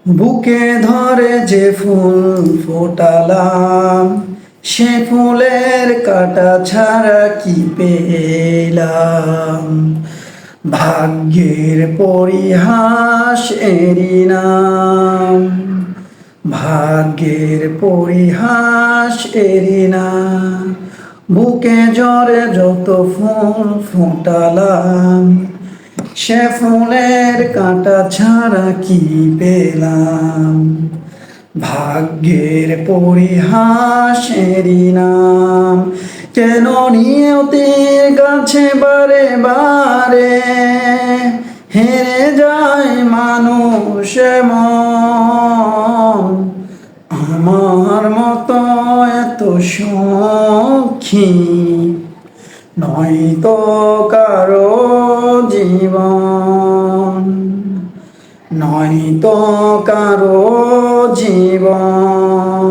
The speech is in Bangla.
বুকে ধরে যে ফুল ফোটালাম, সে ফুলের কাটা ছাড়া কি পেলাম। ভাগ্যের পরিহাস এরি নাম, ভাগ্যের পরিহাস এরি না। বুকে জ্বরে যত ফুল ফোটালাম, সে ফুলের কাঁটা ছাড়া কি পেলাম। ভাগ্যের পরিহাসেরই নাম। কেন নিয়তির কাছে বারে বারে হেরে যায় মানুষ মন। আমার মতো এত সখী নয়তো কারো জীবন, নয়তো কারো জীবন।